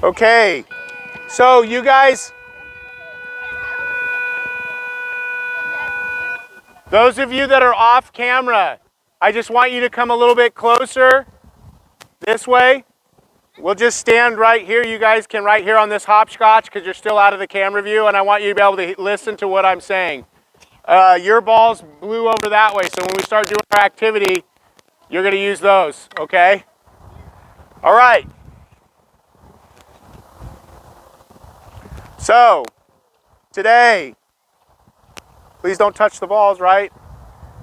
Okay, so you guys, those of you that are off camera, I just want you to come a little bit closer this way. We'll just stand right here. You guys can right here on this hopscotch because you're still out of the camera view, and I want you to be able to listen to what I'm saying. Your balls blew over that way, so when we start doing our activity, you're going to use those, okay? All right. So, today, please don't touch the balls, right?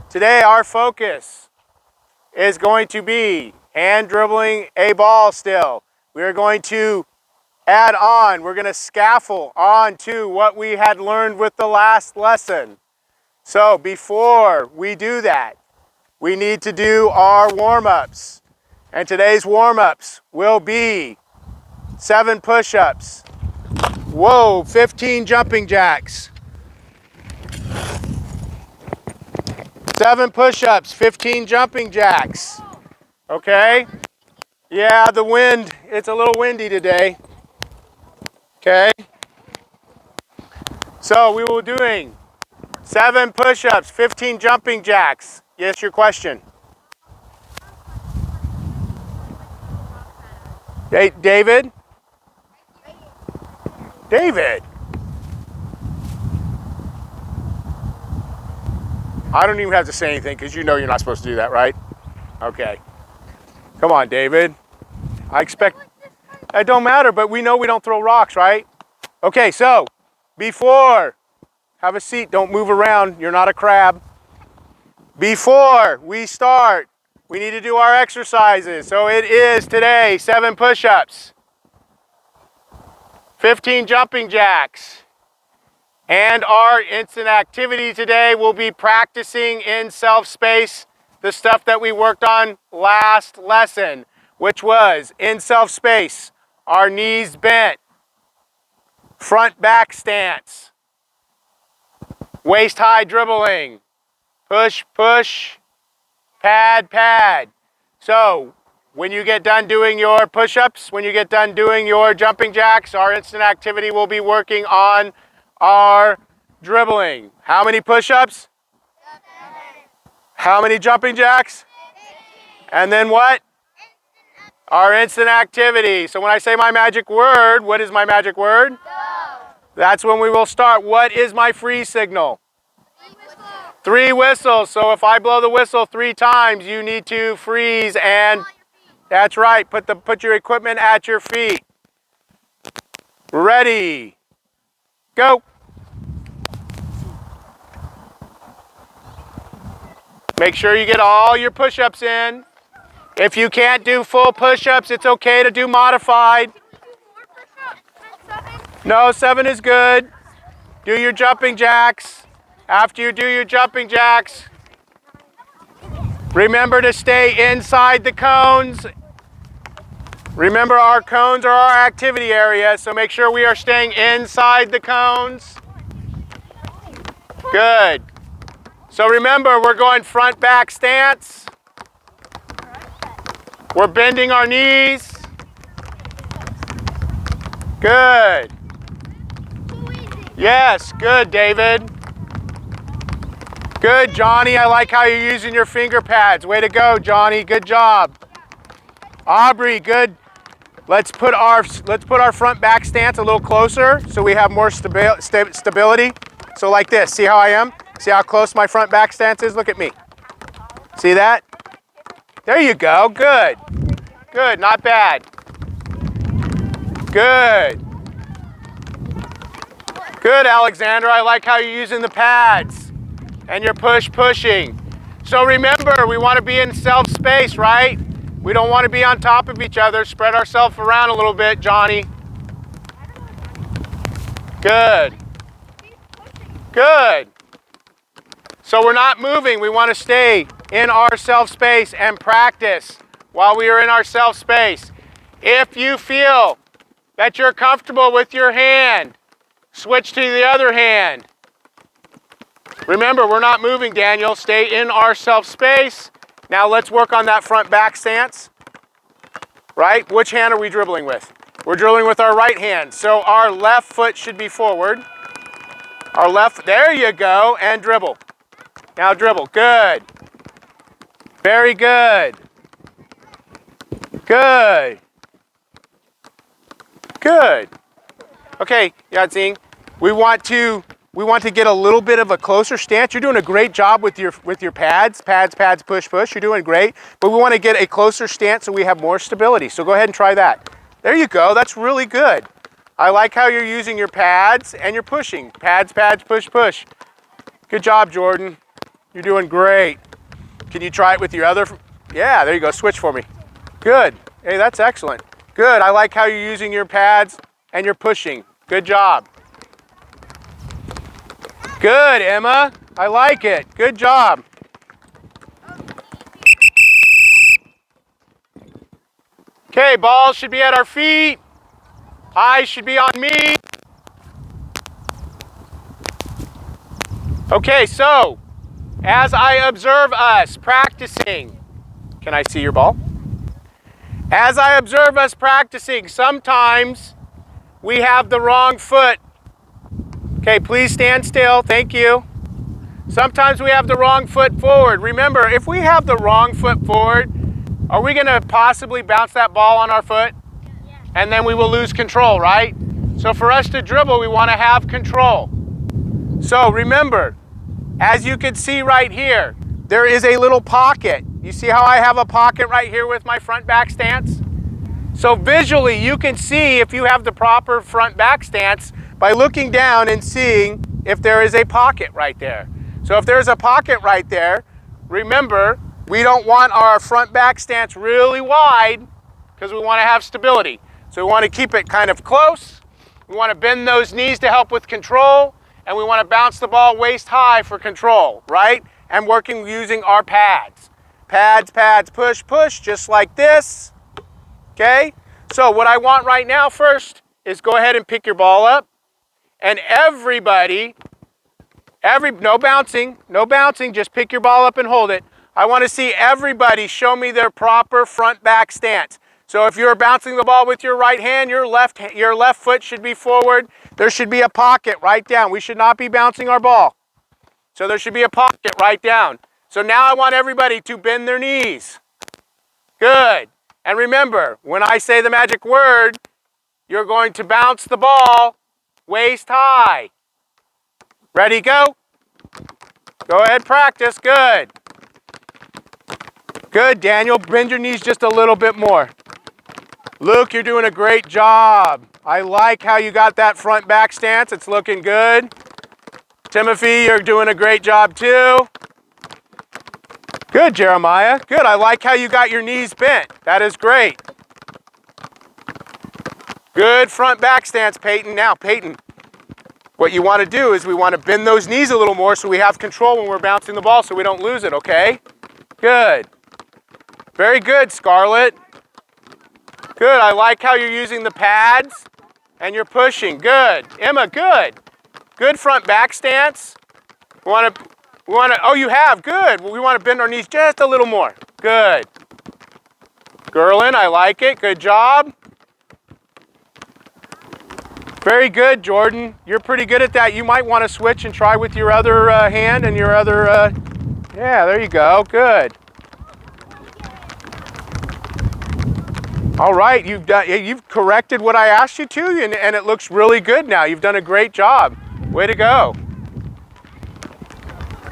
Today, our focus is going to be hand dribbling a ball still. We are going to add on, we're going to scaffold on to what we had learned with the last lesson. So before we do that, we need to do our warm-ups. And today's warm-ups will be 7 push-ups. Whoa, 15 jumping jacks. 7 push-ups, 15 jumping jacks. Okay? Yeah, the wind, it's a little windy today. Okay? So we will be doing 7 push-ups, 15 jumping jacks. Yes, your question. Hey, David? David? I don't even have to say anything because you know you're not supposed to do that, right? Okay. Come on, David. I expect... It don't matter, but we know we don't throw rocks, right? Okay, so before... Have a seat. Don't move around. You're not a crab. Before we start, we need to do our exercises. So it is today 7 push-ups, 15 jumping jacks, and our instant activity today will be practicing in self-space the stuff that we worked on last lesson, which was in self-space, our knees bent, front back stance, waist high dribbling, push, push, pad, pad. So when you get done doing your push-ups, when you get done doing your jumping jacks, our instant activity will be working on our dribbling. How many push-ups? How many jumping jacks? And then what? Our instant activity. So when I say my magic word, what is my magic word? Go. That's when we will start. What is my freeze signal? 3 whistles. So if I blow the whistle 3 times, you need to freeze and that's right. Put your equipment at your feet. Ready. Go. Make sure you get all your push-ups in. If you can't do full push-ups, it's okay to do modified. No, 7 is good. Do your jumping jacks. After you do your jumping jacks, remember to stay inside the cones. Remember, our cones are our activity area, so make sure we are staying inside the cones. Good. So remember, we're going front back stance. We're bending our knees. Good. Yes, good, David. Good, Johnny. I like how you're using your finger pads. Way to go, Johnny. Good job. Aubrey, good. Let's put our front back stance a little closer so we have more stability. So like this. See how I am? See how close my front back stance is? Look at me. See that? There you go. Good. Good. Not bad. Good. Good, Alexandra. I like how you're using the pads and you're pushing. So remember, we want to be in self-space, right? We don't want to be on top of each other. Spread ourselves around a little bit, Johnny. Good. Good. So we're not moving. We want to stay in our self-space and practice while we are in our self-space. If you feel that you're comfortable with your hand, switch to the other hand. Remember, we're not moving, Daniel. Stay in our self-space. Now let's work on that front back stance. Right? Which hand are we dribbling with? We're dribbling with our right hand. So our left foot should be forward. Our left, there you go, and dribble. Now dribble, good. Very good. Good. Good. Okay, Yadzing, we want to get a little bit of a closer stance. You're doing a great job with your pads. Pads, pads, push, push. You're doing great. But we want to get a closer stance so we have more stability. So go ahead and try that. There you go. That's really good. I like how you're using your pads and you're pushing. Pads, pads, push, push. Good job, Jordan. You're doing great. Can you try it with your other? Yeah, there you go. Switch for me. Good. Hey, that's excellent. Good. I like how you're using your pads and you're pushing. Good job. Good, Emma. I like it. Good job. Okay, balls should be at our feet. Eyes should be on me. Okay, so as I observe us practicing, can I see your ball? As I observe us practicing, sometimes we have the wrong foot. Okay, please stand still. Thank you. Sometimes we have the wrong foot forward. Remember, if we have the wrong foot forward, are we going to possibly bounce that ball on our foot? Yeah. And then we will lose control, right? So for us to dribble, we want to have control. So remember, as you can see right here, there is a little pocket. You see how I have a pocket right here with my front back stance? So visually, you can see if you have the proper front back stance by looking down and seeing if there is a pocket right there. So if there's a pocket right there, remember, we don't want our front back stance really wide because we want to have stability. So we want to keep it kind of close. We want to bend those knees to help with control, and we want to bounce the ball waist high for control, right? And working using our pads. Pads, pads, push, push, just like this. Okay? So what I want right now first is go ahead and pick your ball up. And everybody, no bouncing, just pick your ball up and hold it. I want to see everybody show me their proper front back stance. So if you're bouncing the ball with your right hand, your left foot should be forward. There should be a pocket right down. We should not be bouncing our ball. So there should be a pocket right down. So now I want everybody to bend their knees. Good. And remember, when I say the magic word, you're going to bounce the ball waist high. Ready, go? Go ahead, practice. Good. Good, Daniel. Bend your knees just a little bit more. Luke, you're doing a great job. I like how you got that front back stance. It's looking good. Timothy, you're doing a great job too. Good, Jeremiah. Good. I like how you got your knees bent. That is great. Good front back stance, Peyton. Now, Peyton, what you want to do is we want to bend those knees a little more so we have control when we're bouncing the ball so we don't lose it, okay? Good. Very good, Scarlett. Good. I like how you're using the pads and you're pushing. Good. Emma, good. Good front back stance. We want to, oh, you have. Good. We want to bend our knees just a little more. Good. Gerlin, I like it. Good job. Very good, Jordan. You're pretty good at that. You might want to switch and try with your other hand and your other, yeah, there you go. Good. All right, you've corrected what I asked you to, and it looks really good now. You've done a great job. Way to go.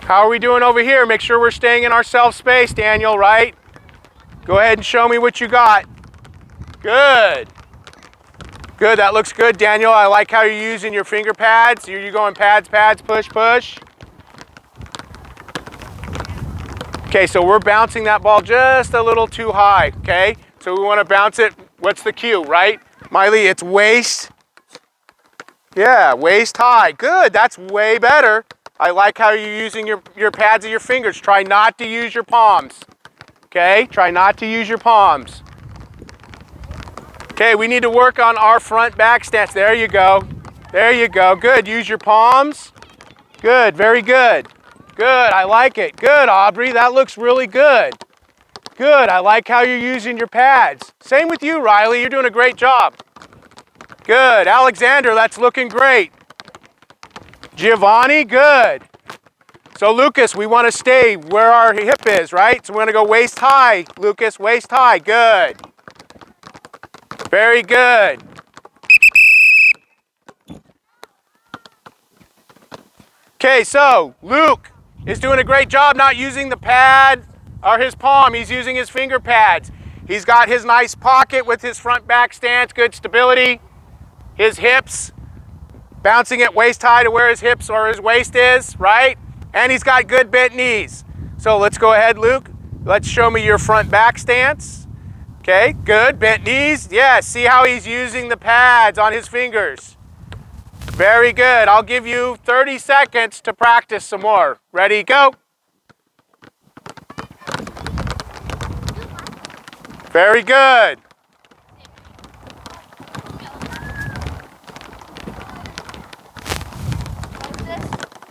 How are we doing over here? Make sure we're staying in our self-space, Daniel, right? Go ahead and show me what you got. Good. Good, that looks good, Daniel. I like how you're using your finger pads. You're going pads, pads, push, push. Okay, so we're bouncing that ball just a little too high, okay? So we want to bounce it. What's the cue, right? Miley, it's waist. Yeah, waist high. Good, that's way better. I like how you're using your pads of your fingers. Try not to use your palms, okay? Try not to use your palms. Okay, we need to work on our front back stance. There you go. There you go. Good. Use your palms. Good. Very good. Good. I like it. Good, Aubrey. That looks really good. Good. I like how you're using your pads. Same with you, Riley. You're doing a great job. Good. Alexander, that's looking great. Giovanni, good. So Lucas, we want to stay where our hip is, right? So we're going to go waist high, Lucas, waist high. Good. Very good. Okay, so Luke is doing a great job not using the pad or his palm. He's using his finger pads. He's got his nice pocket with his front back stance, good stability. His hips, bouncing it waist high to where his hips or his waist is, right? And he's got good bent knees. So let's go ahead, Luke. Let's show me your front back stance. Okay, good, bent knees. Yes, see how he's using the pads on his fingers. Very good. I'll give you 30 seconds to practice some more. Ready, go. Very good.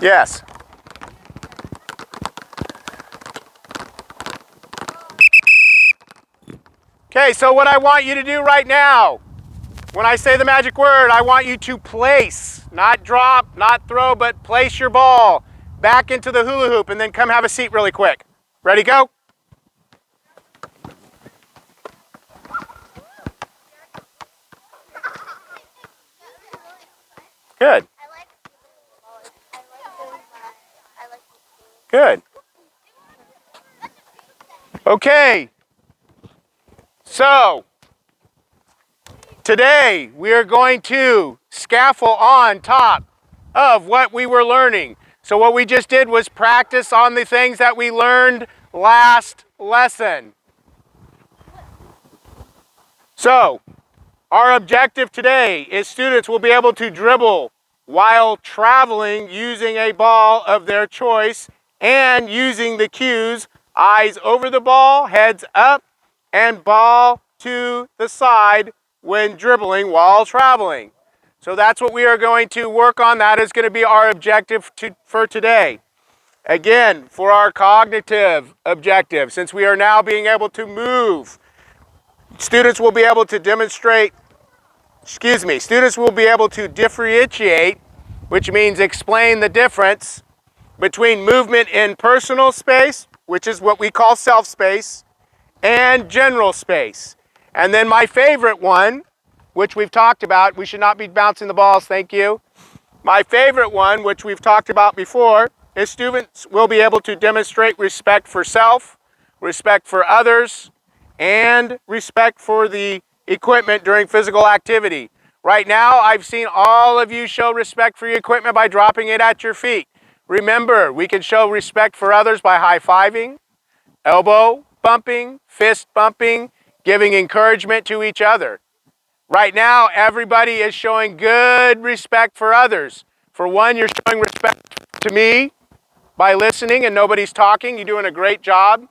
Yes. Okay, so what I want you to do right now, when I say the magic word, I want you to place, not drop, not throw, but place your ball back into the hula hoop and then come have a seat really quick. Ready, go? Good. Good. Okay. So, today we are going to scaffold on top of what we were learning. So what we just did was practice on the things that we learned last lesson. So, our objective today is students will be able to dribble while traveling using a ball of their choice and using the cues, eyes over the ball, heads up, and ball to the side when dribbling while traveling. So that's what we are going to work on. That is going to be our objective for today. Again, for our cognitive objective, since we are now being able to move, students will be able to students will be able to differentiate, which means explain the difference between movement in personal space, which is what we call self space, and general space. And then my favorite one, which we've talked about, we should not be bouncing the balls, thank you. My favorite one, which we've talked about before, is students will be able to demonstrate respect for self, respect for others, and respect for the equipment during physical activity. Right now, I've seen all of you show respect for your equipment by dropping it at your feet. Remember, we can show respect for others by high-fiving, elbow bumping, fist bumping, giving encouragement to each other. Right now, everybody is showing good respect for others. For one, you're showing respect to me by listening and nobody's talking. You're doing a great job.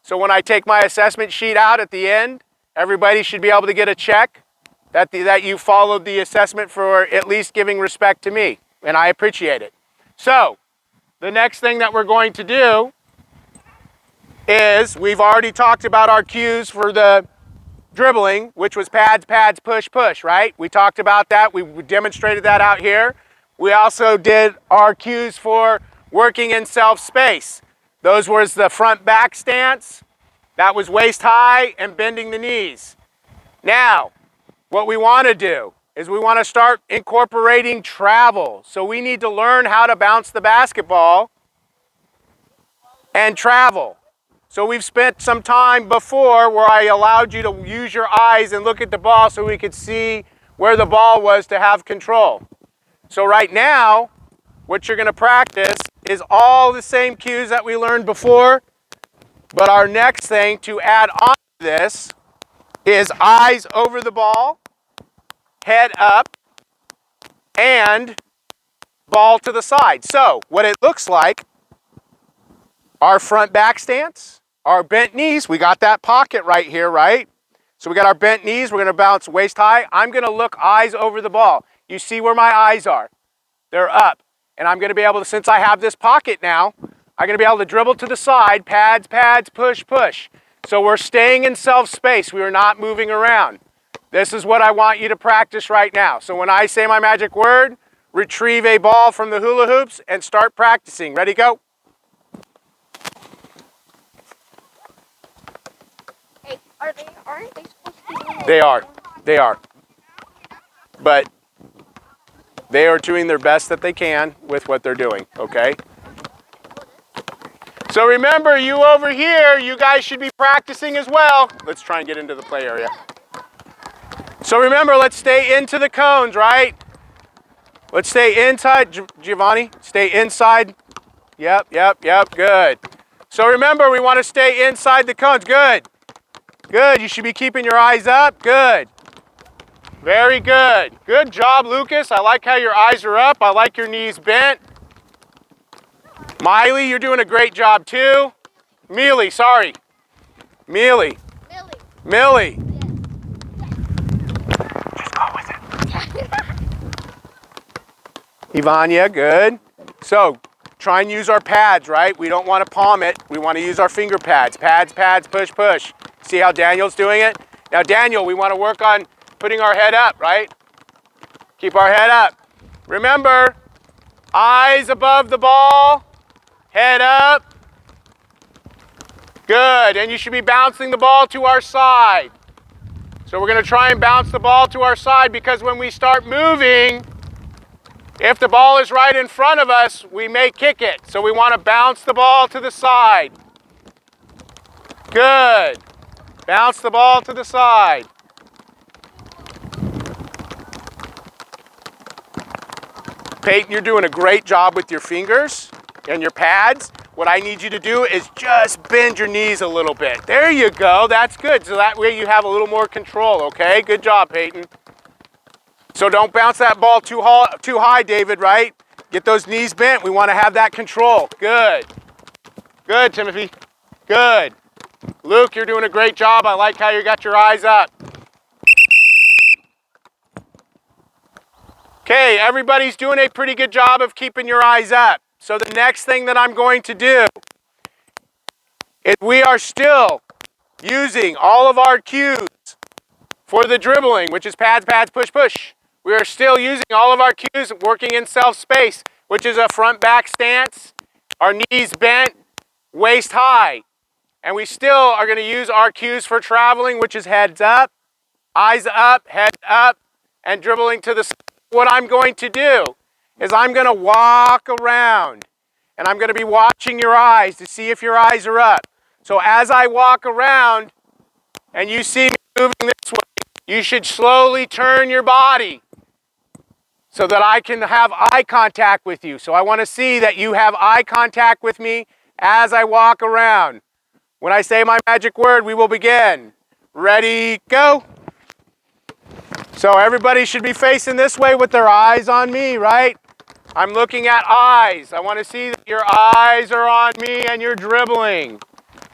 So when I take my assessment sheet out at the end, everybody should be able to get a check that you followed the assessment for at least giving respect to me, and I appreciate it. So, the next thing that we're going to do is, we've already talked about our cues for the dribbling, which was pads, pads, push, push, right? We talked about that. We demonstrated that out here. We also did our cues for working in self-space. Those was the front back stance, that was waist high, and bending the knees. Now, what we want to do is we want to start incorporating travel. So we need to learn how to bounce the basketball and travel. So we've spent some time before where I allowed you to use your eyes and look at the ball so we could see where the ball was to have control. So right now, what you're going to practice is all the same cues that we learned before, but our next thing to add on to this is eyes over the ball, head up, and ball to the side. So what it looks like, our front back stance, our bent knees, we got that pocket right here, right? So we got our bent knees, we're going to bounce waist high. I'm going to look eyes over the ball. You see where my eyes are. They're up. And I'm going to be able to, since I have this pocket now, I'm going to be able to dribble to the side, pads, pads, push, push. So we're staying in self-space. We are not moving around. This is what I want you to practice right now. So when I say my magic word, retrieve a ball from the hula hoops and start practicing. Ready, go. Hey, aren't they supposed to be doing They are. They are. But they are doing their best that they can with what they're doing, okay? So remember, you over here, you guys should be practicing as well. Let's try and get into the play area. So remember, let's stay into the cones, right? Let's stay inside. Giovanni, stay inside. Yep, good. So remember, we want to stay inside the cones. Good. Good, you should be keeping your eyes up. Good. Very good. Good job, Lucas. I like how your eyes are up. I like your knees bent. Miley, you're doing a great job too. Mealy, sorry. Mealy. Millie. Just go with it. Ivania, good. So, try and use our pads, right? We don't want to palm it. We want to use our finger pads. Pads, pads, push, push. See how Daniel's doing it? Now, Daniel, we want to work on putting our head up, right? Keep our head up. Remember, eyes above the ball, head up. Good, and you should be bouncing the ball to our side. So we're going to try and bounce the ball to our side because when we start moving, if the ball is right in front of us, we may kick it. So we want to bounce the ball to the side. Good. Bounce the ball to the side. Peyton, you're doing a great job with your fingers and your pads. What I need you to do is just bend your knees a little bit. There you go. That's good. So that way you have a little more control, okay? Good job, Peyton. So don't bounce that ball too high, David, right? Get those knees bent. We want to have that control. Good. Good, Timothy. Good. Luke, you're doing a great job. I like how you got your eyes up. Okay, everybody's doing a pretty good job of keeping your eyes up. So the next thing that I'm going to do is we are still using all of our cues for the dribbling, which is pads, pads, push, push. We are still using all of our cues working in self-space, which is a front-back stance, our knees bent, waist high. And we still are going to use our cues for traveling, which is heads up, eyes up, head up, and dribbling to the side. What I'm going to do is I'm going to walk around, and I'm going to be watching your eyes to see if your eyes are up. So as I walk around, and you see me moving this way, you should slowly turn your body so that I can have eye contact with you. So I want to see that you have eye contact with me as I walk around. When I say my magic word, we will begin. Ready, go. So everybody should be facing this way with their eyes on me, right? I'm looking at eyes. I want to see that your eyes are on me and you're dribbling.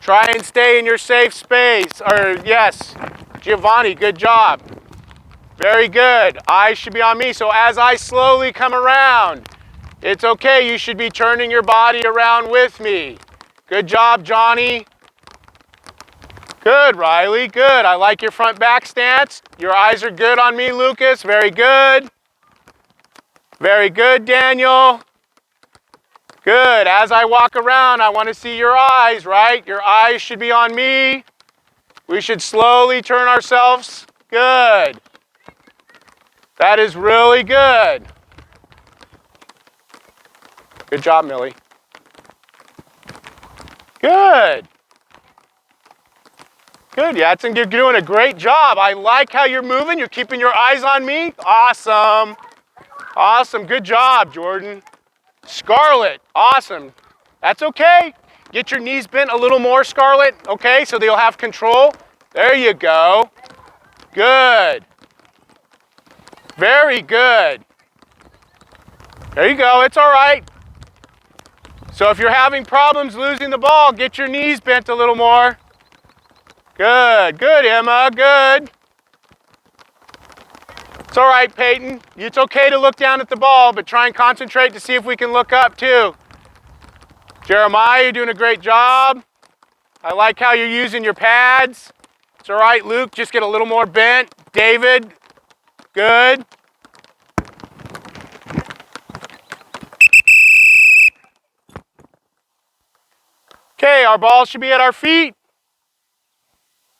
Try and stay in your safe space. Or yes, Giovanni, good job. Very good. Eyes should be on me. So as I slowly come around, it's okay. You should be turning your body around with me. Good job, Johnny. Good, Riley. Good. I like your front back stance. Your eyes are good on me, Lucas. Very good. Very good, Daniel. Good. As I walk around, I want to see your eyes, right? Your eyes should be on me. We should slowly turn ourselves. Good. That is really good. Good job, Millie. Good. Good, Yatson. You're doing a great job. I like how you're moving. You're keeping your eyes on me. Awesome. Awesome. Good job, Jordan. Scarlett. Awesome. That's okay. Get your knees bent a little more, Scarlett. Okay, so they'll have control. There you go. Good. Very good. There you go. It's all right. So if you're having problems losing the ball, get your knees bent a little more. Good. Good, Emma. Good. It's all right, Peyton. It's okay to look down at the ball, but try and concentrate to see if we can look up too. Jeremiah, you're doing a great job. I like how you're using your pads. It's all right, Luke. Just get a little more bent. David, good. Okay, our ball should be at our feet.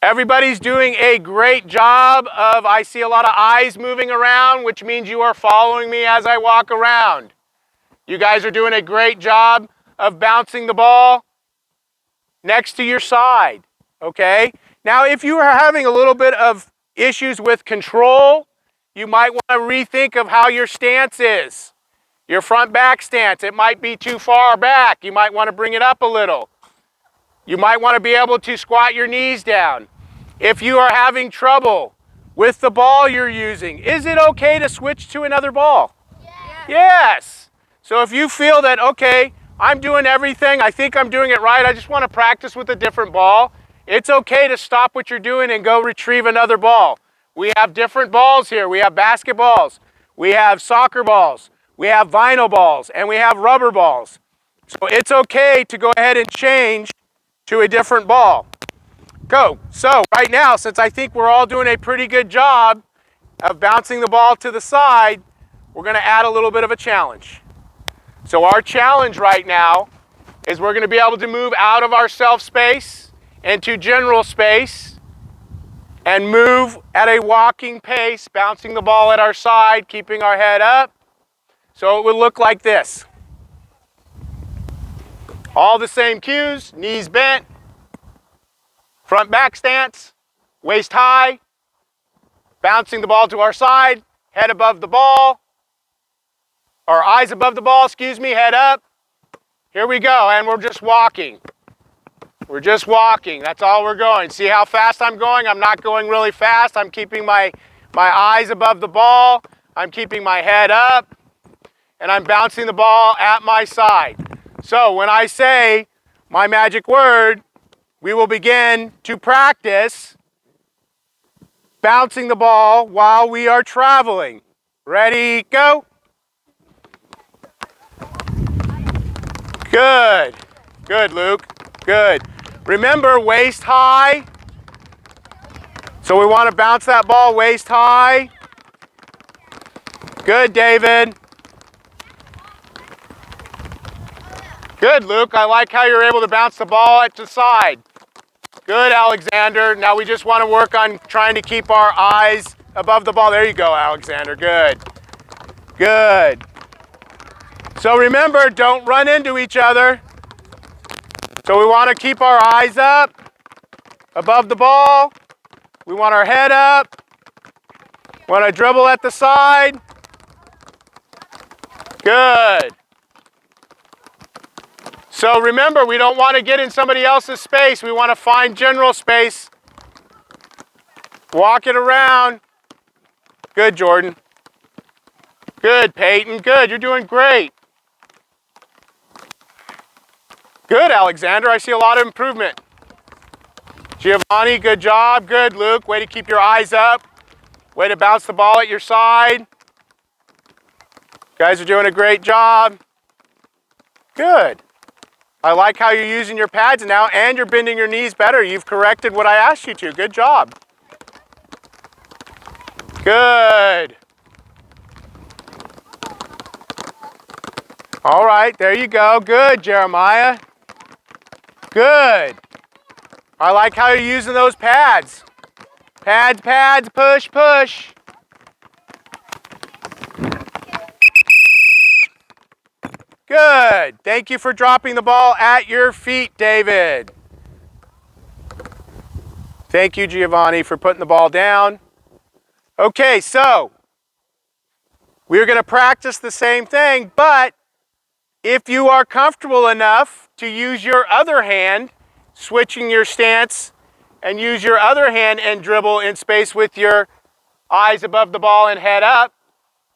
Everybody's doing a great job of, I see a lot of eyes moving around, which means you are following me as I walk around. You guys are doing a great job of bouncing the ball next to your side, okay? Now, if you are having a little bit of issues with control, you might want to rethink of how your stance is. Your front back stance, it might be too far back. You might want to bring it up a little. You might want to be able to squat your knees down. If you are having trouble with the ball you're using, is it okay to switch to another ball? Yeah. Yes. So if you feel that, okay, I'm doing everything, I think I'm doing it right, I just want to practice with a different ball, it's okay to stop what you're doing and go retrieve another ball. We have different balls here. We have basketballs, we have soccer balls, we have vinyl balls, and we have rubber balls. So it's okay to go ahead and change to a different ball. Go. So right now, since I think we're all doing a pretty good job of bouncing the ball to the side, we're going to add a little bit of a challenge. So our challenge right now is we're going to be able to move out of our self space into general space and move at a walking pace, bouncing the ball at our side, keeping our head up. So it would look like this. All the same cues, knees bent, front back stance, waist high, bouncing the ball to our side, head above the ball, or eyes above the ball, head up. Here we go, and we're just walking. We're just walking, that's all we're going. See how fast I'm going? I'm not going really fast. I'm keeping my eyes above the ball. I'm keeping my head up, and I'm bouncing the ball at my side. So when I say my magic word, we will begin to practice bouncing the ball while we are traveling. Ready, go. Good. Good, Luke. Good. Remember, waist high. So we want to bounce that ball waist high. Good, David. Good, Luke. I like how you're able to bounce the ball at the side. Good, Alexander. Now we just want to work on trying to keep our eyes above the ball. There you go, Alexander. Good. Good. So remember, don't run into each other. So we want to keep our eyes up above the ball. We want our head up. Want to dribble at the side. Good. So remember, we don't want to get in somebody else's space. We want to find general space. Walk it around. Good, Jordan. Good, Peyton. Good, you're doing great. Good, Alexander. I see a lot of improvement. Giovanni, good job. Good, Luke. Way to keep your eyes up. Way to bounce the ball at your side. You guys are doing a great job. Good. I like how you're using your pads now, and you're bending your knees better. You've corrected what I asked you to. Good job. Good. All right, there you go. Good, Jeremiah. Good. I like how you're using those pads. Pads, pads, push, push. Good. Thank you for dropping the ball at your feet, David. Thank you, Giovanni, for putting the ball down. Okay, so we're going to practice the same thing, but if you are comfortable enough to use your other hand, switching your stance, and use your other hand and dribble in space with your eyes above the ball and head up,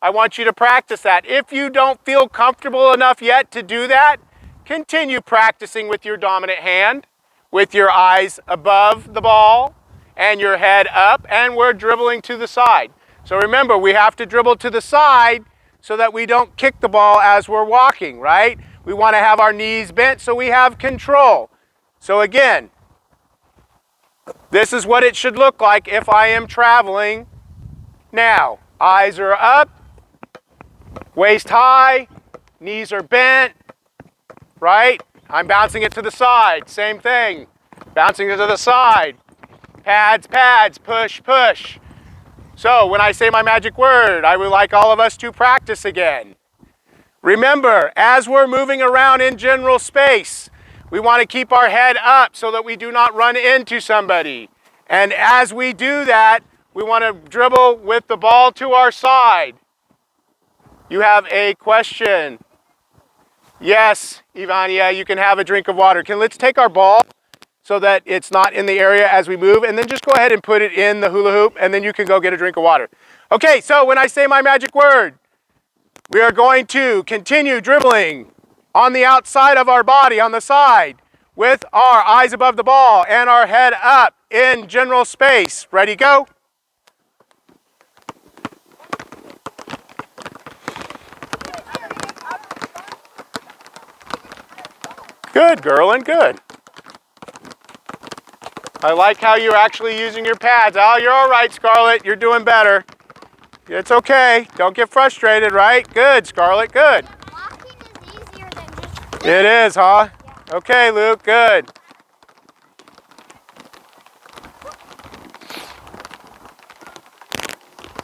I want you to practice that. If you don't feel comfortable enough yet to do that, continue practicing with your dominant hand, with your eyes above the ball and your head up, and we're dribbling to the side. So remember, we have to dribble to the side so that we don't kick the ball as we're walking, right? We want to have our knees bent so we have control. So again, this is what it should look like if I am traveling Now, eyes are up, waist high, knees are bent, right? I'm bouncing it to the side, same thing. Bouncing it to the side. Pads, pads, push, push. So when I say my magic word, I would like all of us to practice again. Remember, as we're moving around in general space, we want to keep our head up so that we do not run into somebody. And as we do that, we want to dribble with the ball to our side. You have a question? Yes, Ivania, you can have a drink of water. Let's take our ball so that it's not in the area as we move, and then just go ahead and put it in the hula hoop, and then you can go get a drink of water. Okay, so when I say my magic word, we are going to continue dribbling on the outside of our body, on the side, with our eyes above the ball and our head up in general space. Ready, go? Good, girl, and good. I like how you're actually using your pads. Oh, you're all right, Scarlett. You're doing better. It's okay. Don't get frustrated, right? Good, Scarlett, good. Blocking is easier than just... It is, huh? Yeah. Okay, Luke, good.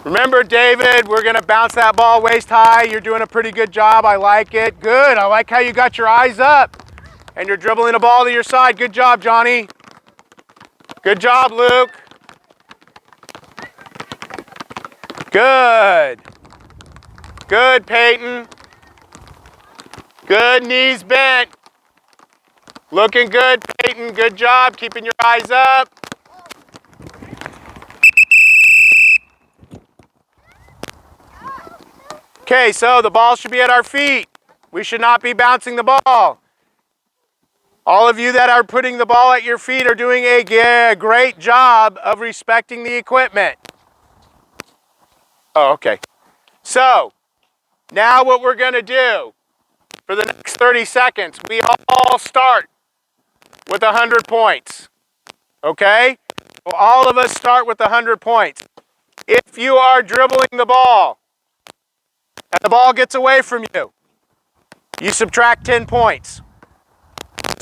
Remember, David, we're going to bounce that ball waist high. You're doing a pretty good job. I like it. Good. I like how you got your eyes up. And you're dribbling the ball to your side. Good job, Johnny. Good job, Luke. Good. Good, Peyton. Good, knees bent. Looking good, Peyton. Good job, keeping your eyes up. Okay, so the ball should be at our feet. We should not be bouncing the ball. All of you that are putting the ball at your feet are doing a great job of respecting the equipment. Oh, okay. So, now what we're going to do for the next 30 seconds, we all start with 100 points. Okay? Well, all of us start with 100 points. If you are dribbling the ball and the ball gets away from you, you subtract 10 points.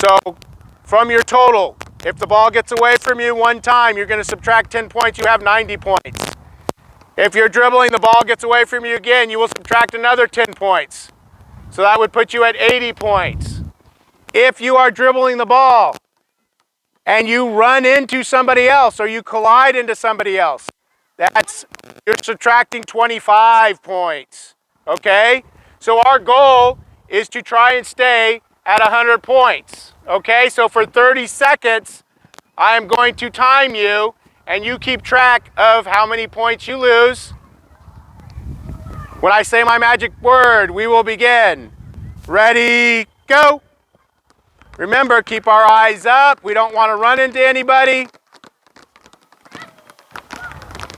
So from your total, if the ball gets away from you one time, you're going to subtract 10 points. You have 90 points. If you're dribbling, the ball gets away from you again, you will subtract another 10 points. So that would put you at 80 points. If you are dribbling the ball and you run into somebody else or you collide into somebody else, you're subtracting 25 points. Okay? So our goal is to try and stay at 100 points. Okay? So for 30 seconds, I am going to time you, and you keep track of how many points you lose. When I say my magic word, we will begin. Ready, go. Remember, keep our eyes up. We don't want to run into anybody.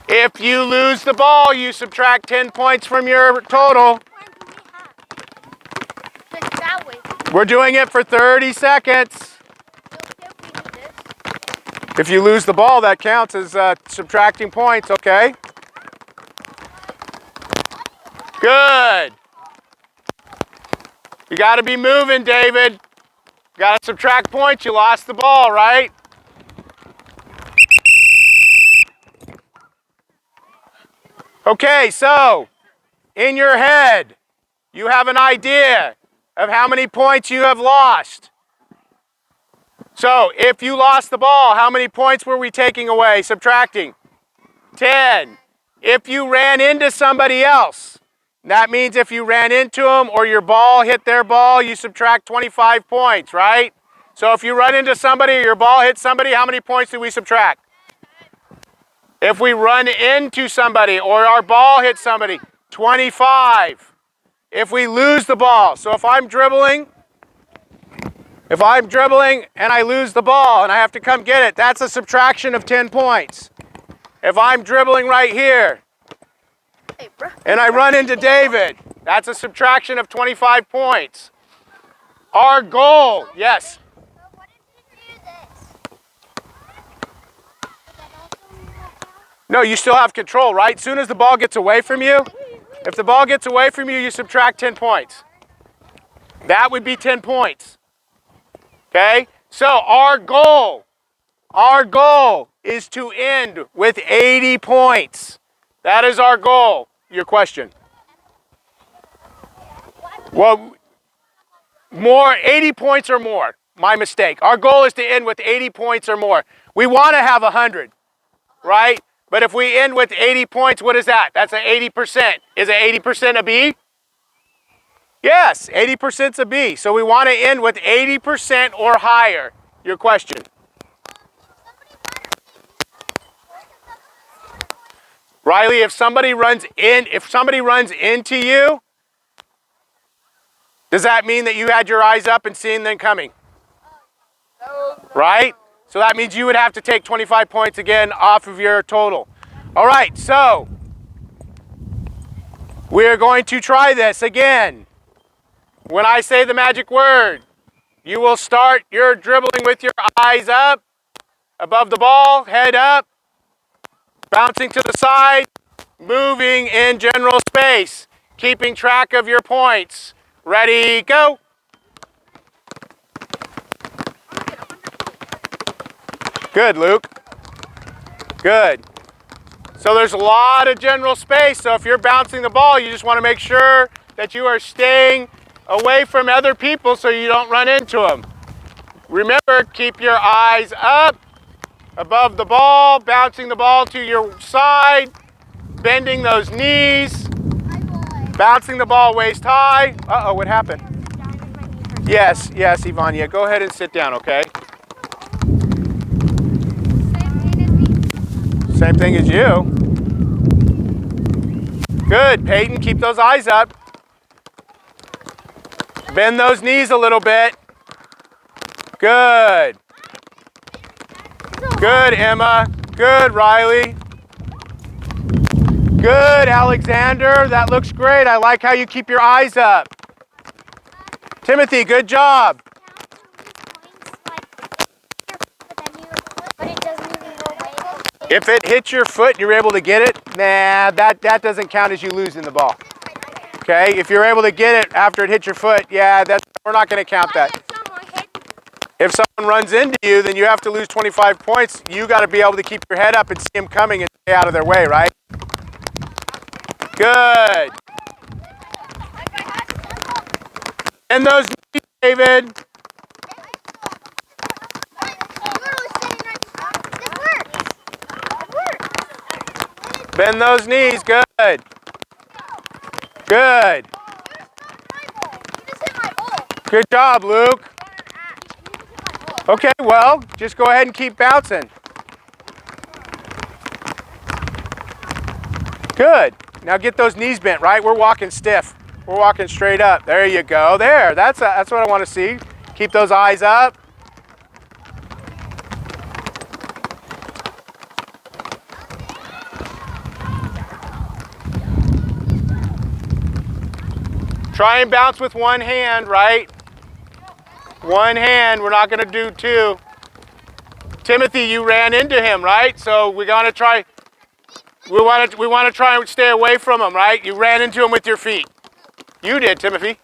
If you lose the ball, you subtract 10 points from your total. We're doing it for 30 seconds. If you lose the ball, that counts as subtracting points, okay? Good. You got to be moving, David. You got to subtract points. You lost the ball, right? Okay, so in your head, you have an idea of how many points you have lost. So if you lost the ball, how many points were we taking away, subtracting? 10. If you ran into somebody else, that means if you ran into them or your ball hit their ball, you subtract 25 points, right? So if you run into somebody or your ball hits somebody, how many points do we subtract? If we run into somebody or our ball hits somebody, 25. If we lose the ball, so if I'm dribbling and I lose the ball and I have to come get it, that's a subtraction of 10 points. If I'm dribbling right here and I run into David, that's a subtraction of 25 points. Our goal, yes. No, you still have control, right? As soon as the ball gets away from you, if the ball gets away from you, you subtract 10 points. That would be 10 points. Okay? So our goal is to end with 80 points. That is our goal. Your question. Well, 80 points or more. My mistake. Our goal is to end with 80 points or more. We want to have 100, right? But if we end with 80 points, what is that? That's an 80%. Is an 80% a B? Yes, 80% is a B. So we want to end with 80% or higher. Your question. Riley, if somebody runs into you, does that mean that you had your eyes up and seen them coming? Right? So that means you would have to take 25 points again off of your total. All right, so we're going to try this again. When I say the magic word, you will start your dribbling with your eyes up, above the ball, head up, bouncing to the side, moving in general space, keeping track of your points. Ready, go. Good, Luke. Good. So there's a lot of general space, so if you're bouncing the ball, you just want to make sure that you are staying away from other people so you don't run into them. Remember, keep your eyes up, above the ball, bouncing the ball to your side, bending those knees, bouncing the ball waist high. Uh-oh, what happened? Yes, Ivania, go ahead and sit down, okay? Same thing as you. Good, Peyton, keep those eyes up. Bend those knees a little bit. Good. Good, Emma. Good, Riley. Good, Alexander. That looks great. I like how you keep your eyes up. Timothy, good job. If it hits your foot and you're able to get it, nah, that doesn't count as you losing the ball. Okay, if you're able to get it after it hits your foot, yeah, we're not going to count that. If someone runs into you, then you have to lose 25 points. You got to be able to keep your head up and see them coming and stay out of their way, right? Good. And those knees, David. Bend those knees, good. Good. Good job, Luke. Okay, well, just go ahead and keep bouncing. Good. Now get those knees bent, right? We're walking stiff. We're walking straight up. There you go. There. That's what I want to see. Keep those eyes up. Try and bounce with one hand, right? One hand. We're not going to do two. Timothy, you ran into him, right? So we want to try. We want to try and stay away from him, right? You ran into him with your feet. You did, Timothy.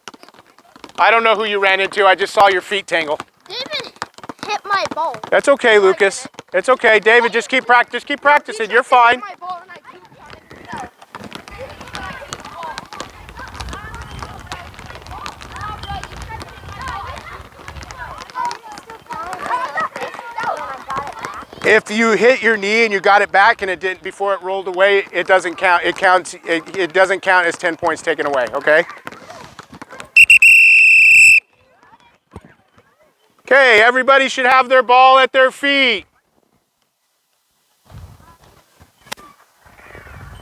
I don't know who you ran into. I just saw your feet tangle. David hit my ball. That's okay, Lucas. It's okay, David. Just keep practicing. You're fine. If you hit your knee and you got it back and it didn't before it rolled away, it doesn't count. It doesn't count as 10 points taken away, okay? Okay, everybody should have their ball at their feet.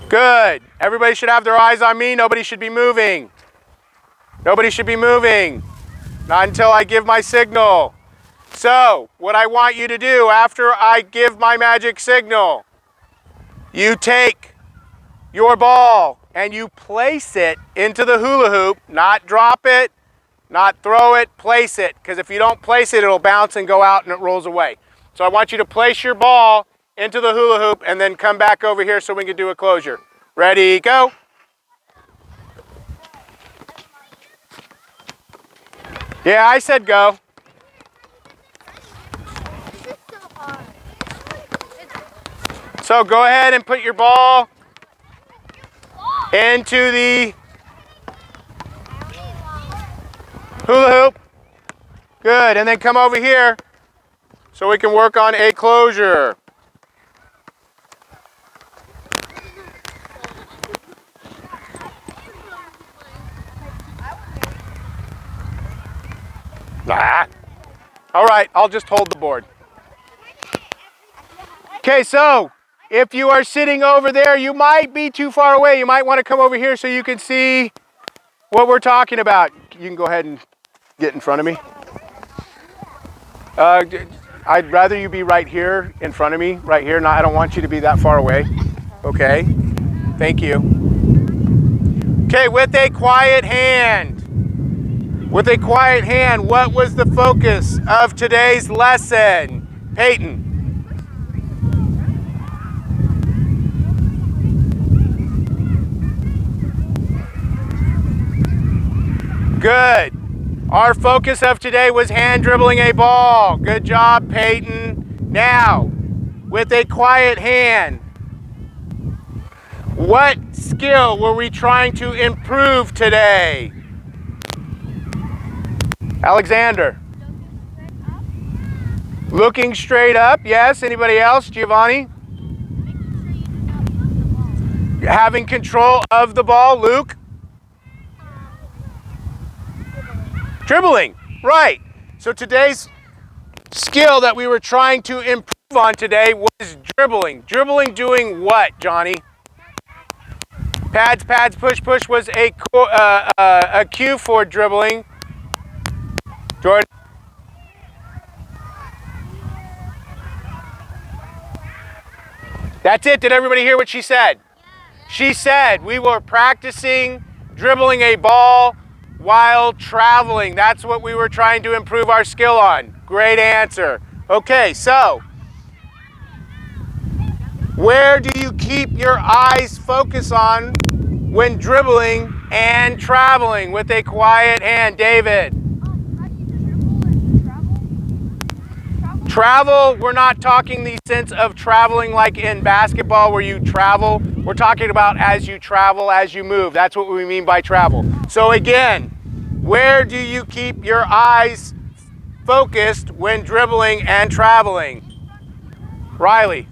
Good. Everybody should have their eyes on me. Nobody should be moving. Nobody should be moving. Not until I give my signal. So, what I want you to do after I give my magic signal, you take your ball and you place it into the hula hoop, not drop it, not throw it, place it. Because if you don't place it, it'll bounce and go out and it rolls away. So I want you to place your ball into the hula hoop, and then come back over here so we can do a closure. Ready, go. Yeah, I said go. This is so hard. So go ahead and put your ball into the hula hoop. Good, and then come over here so we can work on a closure. Ah. All right, I'll just hold the board. Okay, so if you are sitting over there, you might be too far away. You might want to come over here so you can see what we're talking about. You can go ahead and get in front of me. I'd rather you be right here in front of me, right here. I don't want you to be that far away. Okay, thank you. Okay, with a quiet hand. With a quiet hand, what was the focus of today's lesson? Peyton. Good. Our focus of today was hand dribbling a ball. Good job, Peyton. Now, with a quiet hand, what skill were we trying to improve today? Alexander. Looking straight up, yes. Anybody else? Giovanni? Having control of the ball, Luke? Dribbling, right. So today's skill that we were trying to improve on today was dribbling. Dribbling doing what, Johnny? Pads, pads, push, push was a cue for dribbling. Jordan? That's it. Did everybody hear what she said? She said we were practicing dribbling a ball while traveling. That's what we were trying to improve our skill on. Great answer. Okay, so where do you keep your eyes focused on when dribbling and traveling with a quiet hand? David. How do you dribble and travel? Travel, we're not talking the sense of traveling like in basketball where you travel. We're talking about as you travel, as you move. That's what we mean by travel. So again, where do you keep your eyes focused when dribbling and traveling? Riley.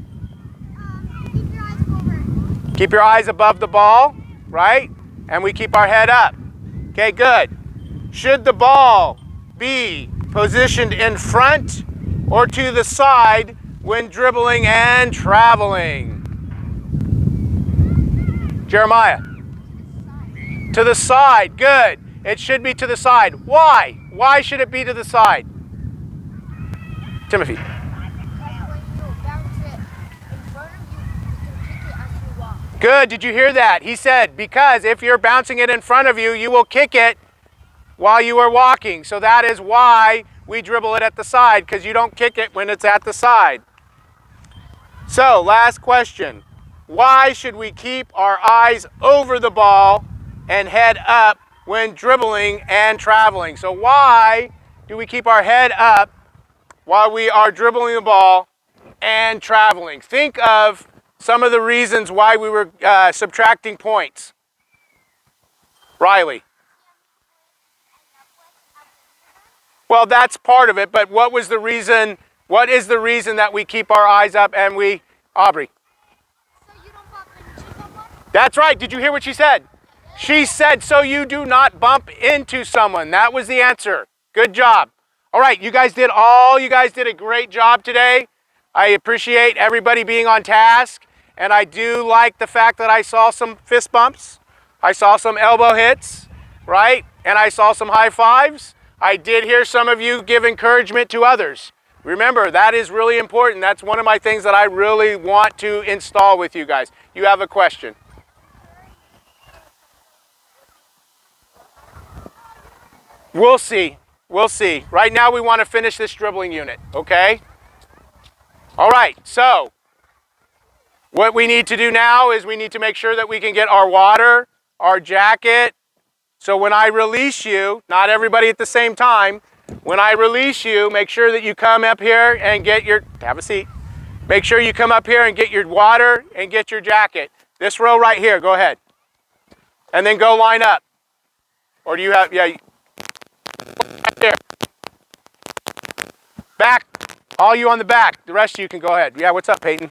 Keep your eyes over. Keep your eyes above the ball, right? And we keep our head up. Okay, good. Should the ball be positioned in front or to the side when dribbling and traveling? Jeremiah. To the side, good. It should be to the side. Why? Why should it be to the side? Timothy. When you bounce it in front of you, you can kick it as you walk. Good, did you hear that? He said, because if you're bouncing it in front of you, you will kick it while you are walking. So that is why we dribble it at the side, because you don't kick it when it's at the side. So, last question. Why should we keep our eyes over the ball and head up when dribbling and traveling? So why do we keep our head up while we are dribbling the ball and traveling? Think of some of the reasons why we were subtracting points. Riley. Well, that's part of it, but what was the reason? What is the reason that we keep our eyes up and we, Aubrey? So you don't bump into someone? That's right. Did you hear what she said? She said, so you do not bump into someone. That was the answer. Good job. All right, you guys did a great job today. I appreciate everybody being on task, and I do like the fact that I saw some fist bumps. I saw some elbow hits, right? And I saw some high fives. I did hear some of you give encouragement to others. Remember, that is really important. That's one of my things that I really want to install with you guys. You have a question? We'll see. We'll see. Right now we want to finish this dribbling unit, okay? All right, so What we need to do now is we need to make sure that we can get our water, our jacket. So when I release you, not everybody at the same time, when I release you, make sure that you come up here and get your, have a seat. Make sure you come up here and get your water and get your jacket. This row right here, go ahead. And then go line up. Or do you have, yeah, right there. Back, all you on the back. The rest of you can go ahead. Yeah, what's up, Peyton?